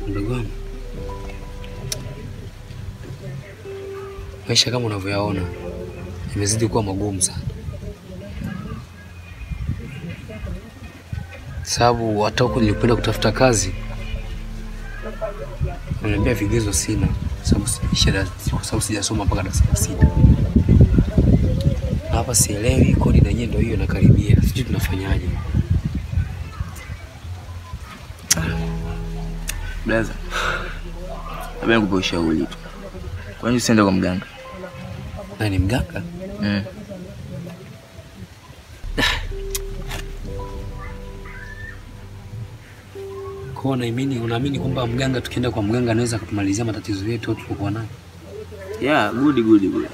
Ndugu wangu, maisha kama unavyoyaona imezidi kuwa magumu sana. Sababu hata huko nilipenda kutafuta kazi, wananiambia vigezo sina, sababu sijasoma mpaka darasa la 6. Na hapa sielewi, kodi na yenyewe ndio hiyo nakaribia. Sijui tunafanyaje. Blaza, labda nikupe ushauri tu. Kwa nini usiende kwa mganga? Nani mganga? Kwa unaamini kwamba mganga tukienda kwa mganga anaweza kutumalizia matatizo yetu tulikuwa nayo? Yeah, good.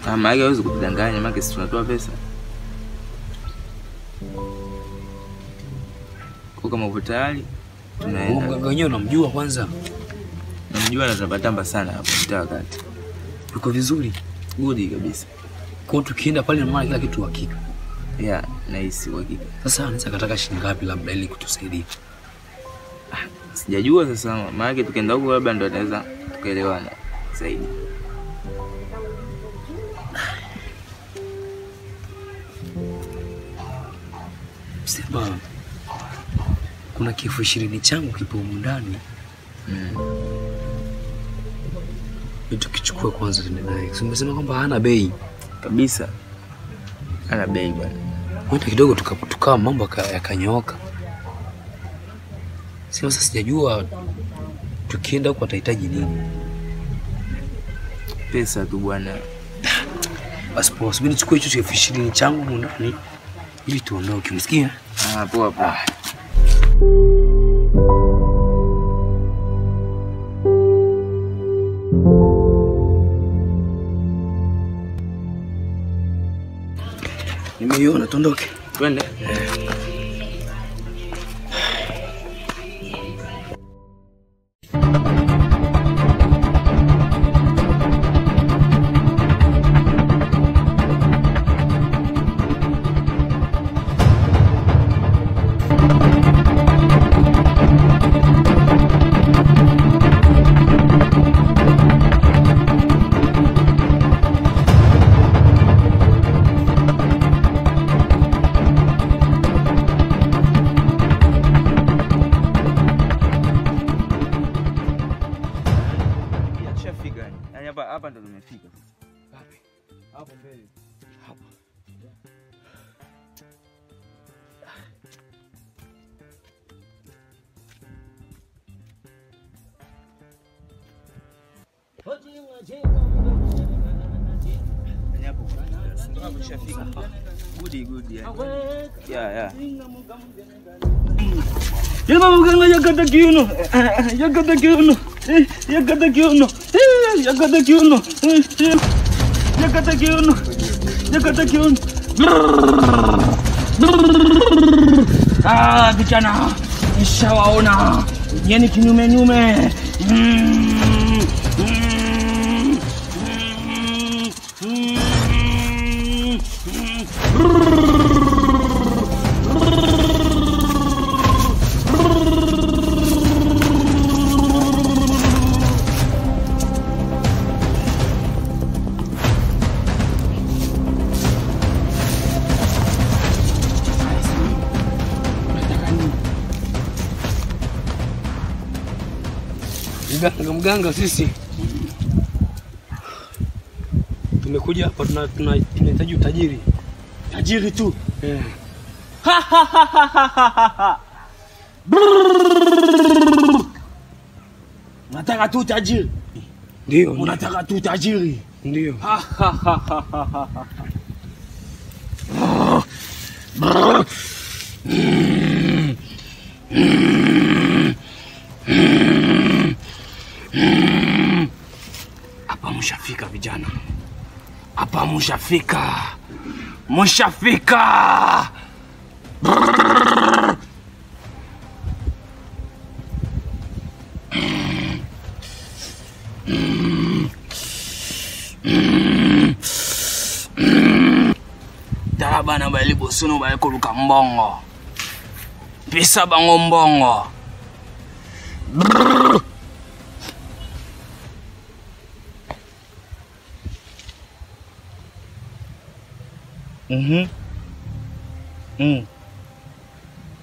Kama yeye hawezi kudanganya, maana sisi tunatoa pesa. Kwa kama uko tayari tunaenda. Mganga wenyewe unamjua kwanza? Namjua na tunapatamba sana hapo mtaa kati. Yuko vizuri? Good kabisa. Kwa tukienda pale na maana kila kitu hakika. Yeah, nice hakika. Sasa anaweza kataka shilingi ngapi labda ili kutusaidia? Sijajua sasa, maana tukienda huko labda ndo ataweza tukaelewana zaidi. Sema kuna kifu 20 changu kipo humu ndani. Vitu kichukue kwanza tuende naye. Umesema kwamba hana bei kabisa. Hana bei bwana. Kwenda kidogo tukawa mambo yakanyooka. Sasa sijajua tukienda huko atahitaji nini. Pesa tu bwana. Basi poa, subiri nichukue hicho 20 changu humu ndani ili tuondoke. Umesikia? Poa. Nimeiona, tuondoke. Twende. Hapa ndo tumefika sasa. Wapi? Hapo mbele. Hapa. Ndo hapo tushafika. Good yeah. Yema mganga yakata kiuno. Vijana nishawaona. Yeni kinyume. Mganga sisi tumekuja hapa tunahitaji utajiri. Tajiri tu. Nataka tu tajiri. Ndio. Unataka tu tajiri. Ndio. Hapa mshafika vijana. Hapa mshafika. Darabana bali bosuno bali koluka mbongo. Pisa bango mbongo.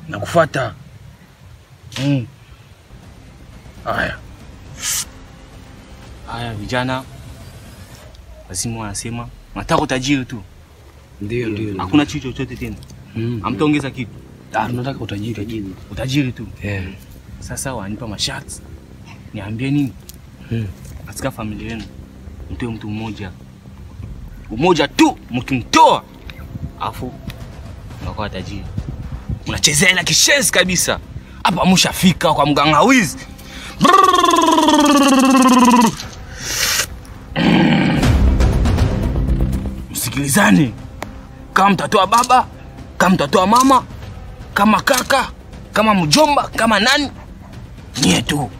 Nakufuata. Haya vijana. Lazima wanasema nataka utajiri tu. Ndio. Hakuna kitu chochote tena. Hamtaongeza kitu. Tunataka utajiri. Utajiri tu. Yeah. Sasa wanipa masharti. Niambie nini? Katika familia yenu mtoe mtu mmoja. Mmoja tu mkimtoa afu unakuwa tajiri. Unachezea ila kishenzi kabisa. Hapa mshafika kwa mganga wizi. Msikilizane. Kama mtatoa baba, kama mtatoa mama, kama kaka, kama mjomba, kama nani, nie tu.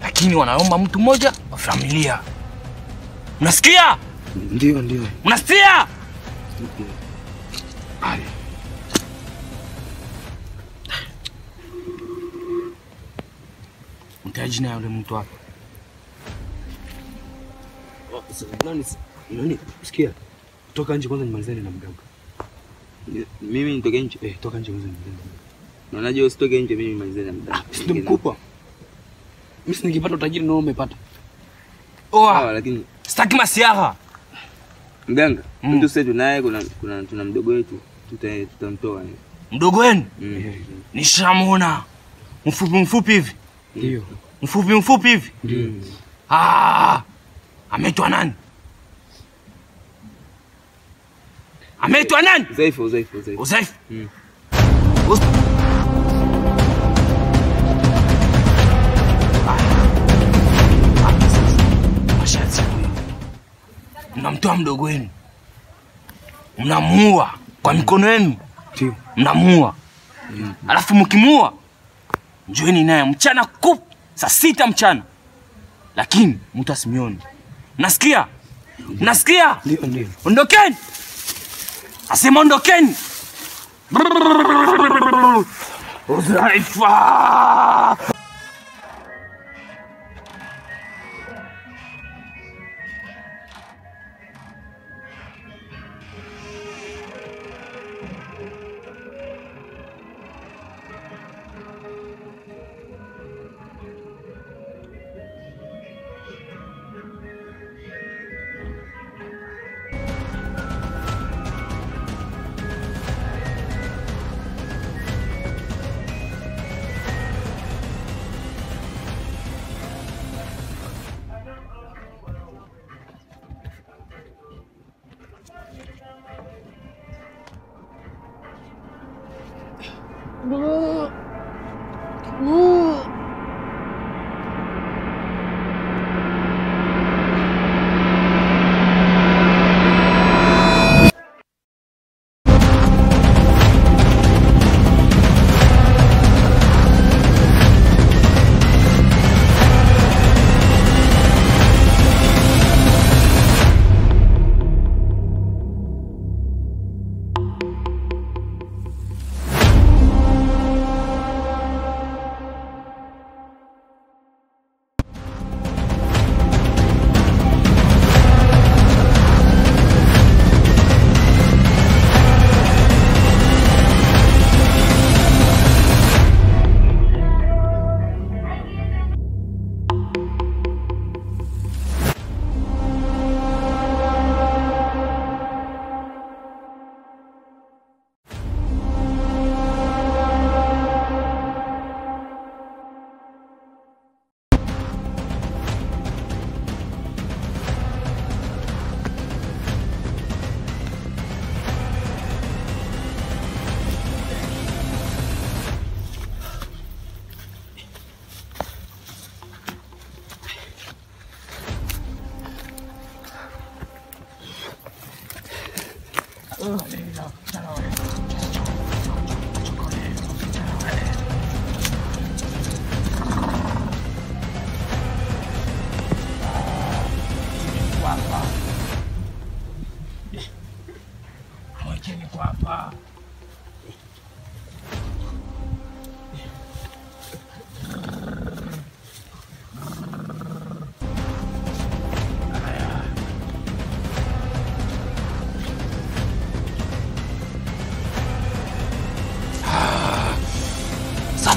Lakini wanaomba mtu mmoja wa familia. Unasikia? Ndio. Unasikia? Haya. Mtaji na yule mtu hapa. Nani? Sikia. Toka nje kwanza nimalizane na mganga. Mimi nitoke nje? Toka nje kwanza nimalizane. Na unajua usitoke nje mimi nimalizane na mganga. Ndio mkupa. Mimi nikipata utajiri nao umepata. Sawa lakini Sitaki masiara. mganga, mtu sasa tunaye tuna mdogo wetu tutamtoa. Mdogo wenu? Nishamuona. Mfupi hivi. Ndio. Mfupi hivi. Ndio. Ameitwa nani? Ameitwa nani? Uzaifu. Uzaifu. Masharti. Mnamtoa mdogo wenu. Mnamuua kwa mikono yenu. Ndio. Mnamuua. Alafu mkimuua njoeni naye mchana saa 6 mchana. Lakini mtu asimione. Nasikia? Nasikia? Ndio. Ondokeni. Asema ondokeni. Uzaifa.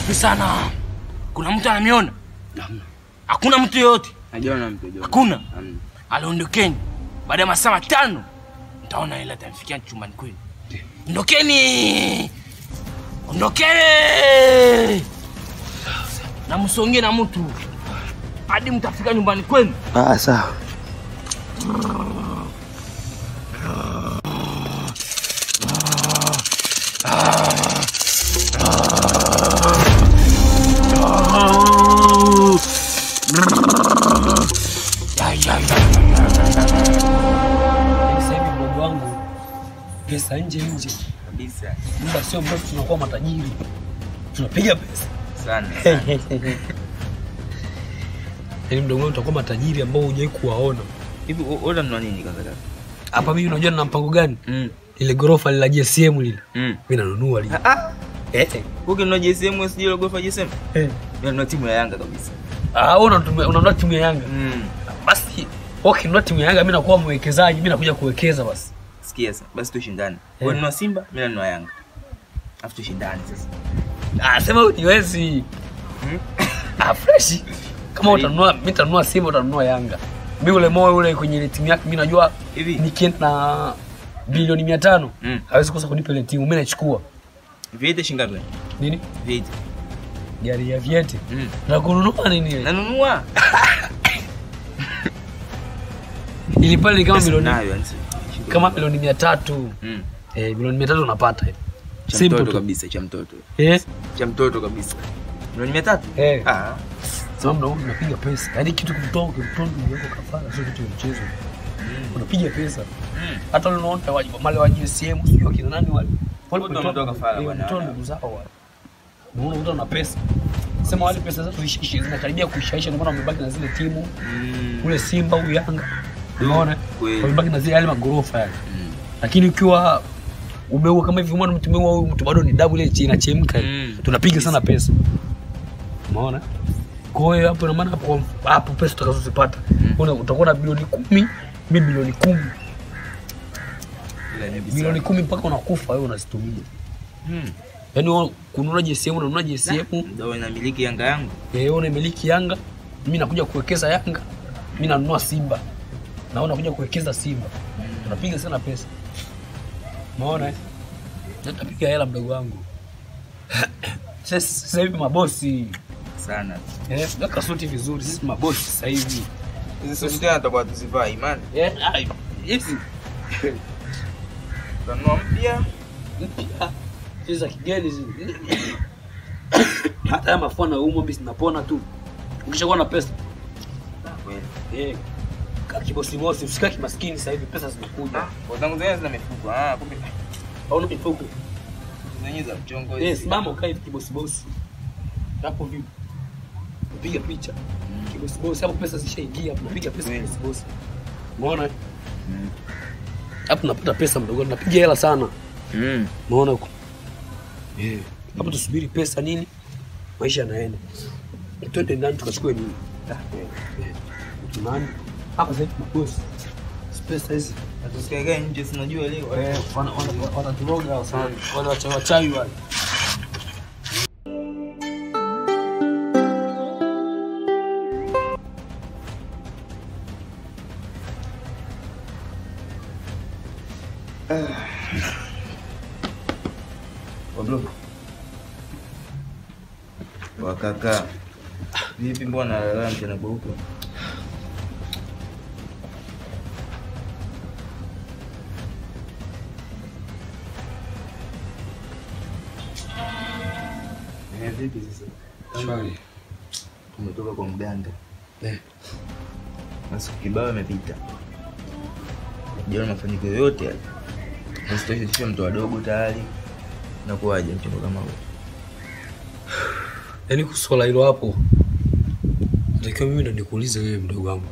safi sana. Kuna mtu anamiona? Hamna. Hakuna mtu yote. Najiona mtu. Hakuna. Aliondokeni. Baada ya masaa 5 mtaona hela tamfikia chumbani kwenu. Ondokeni. Ondokeni. Na msonge na mtu. Hadi mtafika nyumbani kwenu. Sawa. Sasa hivi mdogo wangu pesa nje Kabisa. muda sio mrefu tunakuwa matajiri. Tunapiga pesa Sana. yaani mdogo wangu tutakuwa matajiri ambao hujawahi kuwaona. Hivi wewe mna nini kaka? Hapa mimi unajua nina mpango gani? Ile gorofa la GSM lile. Mimi nanunua lile. Ukinunua JSM usije ile gorofa JSM? Mimi nanunua timu ya Yanga kabisa. Unanunua timu ya Yanga? Basi ukinunua timu ya Yanga mimi nakuwa mwekezaji, mimi nakuja kuwekeza basi. Sikia sasa, basi tushindane. Wewe ununua Simba, mimi nanunua Yanga. Afu tushindane sasa. Sema uniwezi. Fresh. Kama utanunua, mimi nitanunua Simba, utanunua Yanga. Mimi ule moyo ule kwenye ile timu yake mimi najua hivi nikienda na bilioni 500 hawezi kosa kunipa ile timu, mimi nachukua. Viete shingapi? Nini? Viete. Gari ya Viete. Na kununua nini ile? Nanunua. Ili pale ni kama milioni nayo kama milioni 300. Milioni 300 unapata hiyo. Simple kabisa cha mtoto. Cha mtoto kabisa. Milioni 300? Sababu ndio unapiga pesa. Yaani kitu kutoa ndio kafara sio kitu mchezo. Unapiga pesa. Hata unaona wale wa GSM sio kina nani wale. Wale wanatoka kafara bwana. Ndio zao wale. Unaona mtu ana pesa. Sema wale pesa zao zinakaribia kuishaisha ndio maana wamebaki na zile timu. Ule Simba au Yanga. Unaona? Wamebaki na zile yale magorofa yale. Lakini ukiwa umeua kama hivi mwana mtu huyu mtu bado ni dabu ile inachemka. Tunapiga sana pesa. Umeona? Kwa hiyo hapo na maana hapo pesa utakazozipata utakuwa na bilioni 10, mimi bilioni 10. Bilioni 10 mpaka unakufa wewe unazitumia. Yaani kununua JSM unanunua JSM ndio inamiliki Yanga yangu. Wewe unamiliki Yanga, mimi nakuja kuwekeza Yanga, mimi nanunua Simba. Na wewe unakuja kuwekeza Simba. Tunapiga sana pesa. Umeona? Nitapiga hela mdogo wangu. Sasa hivi mabosi sana. Daka suti vizuri sisi mabosi sasa hivi. Hizo suti tutakuwa tuzivaa imani. Hizi. Tanua mpya. Hizo kigeni hizi. Hata mafua na umo bisi napona tu. Ukishakuwa na pesa. Kweli. Kaki bosi usikaki maskini sasa hivi pesa zinakuja. Wazangu zenyewe zina mifuko. Kumbe. Hauna mifuko. Zenyewe za mchongo hizi. Simama ukae kibosi. Hapo vipi? Piga picha. Kibosi hapo pesa zishaingia, tunapiga pesa kibosi. Umeona? Hapo tunapata pesa mdogo, tunapiga hela sana. Umeona huko? Hapo tusubiri pesa nini? Maisha yanaenda. Twende ndani tukachukue nini? Tunani? Hapa sasa mabosi. Pesa hizi. Tusikaigae nje sinajua leo. Wanaturoga sana. Wale wachawi wale. Wakaka. Vipi mbona lala mchana kweupe? Vipi sasa? Shwari. Tumetoka kwa mganga. Masiku kibao yamepita. Jana mafanikio yote yale. Msitoshe sio mtu wadogo tayari. Na kuaje mchongo kama huo. Yaani kusola hilo hapo. Ndio mimi ndo nikuulize wewe mdogo wangu.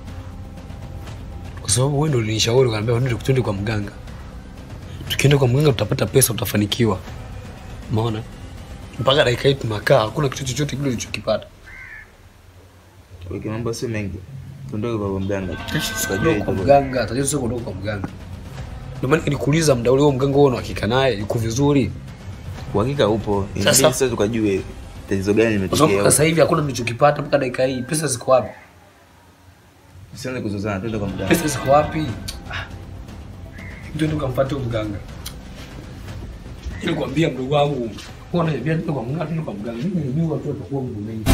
Kwa sababu wewe ndo ulinishauri ukaniambia twende kwa mganga. Tukienda kwa mganga tutapata pesa, utafanikiwa. Umeona? Mpaka dakika hii tunakaa hakuna kitu chochote kile ulichokipata. Kwa mambo sio mengi. Tuondoke kwa mganga. Tukajua kwa mganga, tatizo sio kuondoka kwa mganga. Ndio maana nilikuuliza mda ule mganga wao na hakika naye yuko vizuri. Uhakika upo. Sasa tukajue Tatizo gani limetokea? Sasa hivi hakuna nilichokipata mpaka dakika hii. Pesa ziko wapi? Usianze kuzozana, twende kwa mganga. Pesa ziko wapi? Ndio nikamfuata mganga. Nilikwambia mdogo wangu, unaona hivi ndio kwa mganga, ndio kwa mganga. Mimi nilijua tu atakuwa Mungu mengi.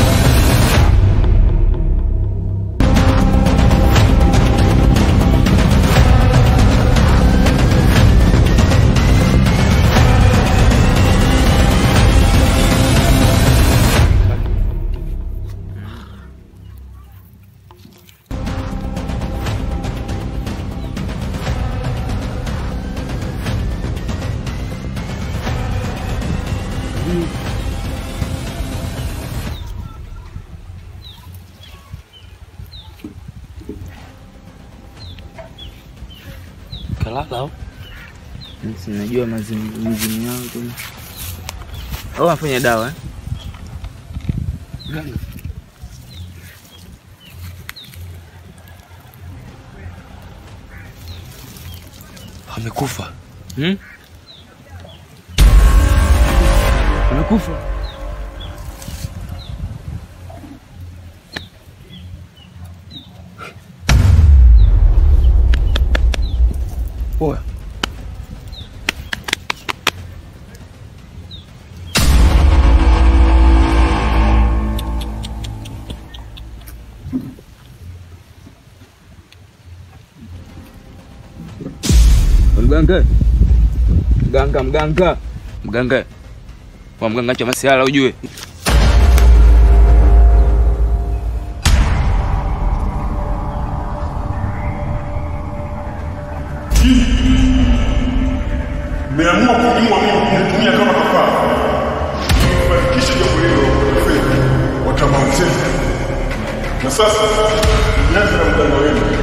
Kalala. Sinajua mazimu yao tu. Au afanya dawa Gani? Amekufa. Amekufa. Poa. Mganga. Wa mganga cha masiala ujue. Meamua kuniua mimi kunitumia kama nafaa. Kufanikisha jambo hilo watamalizeni. Na sasa nianze na mganga wenu.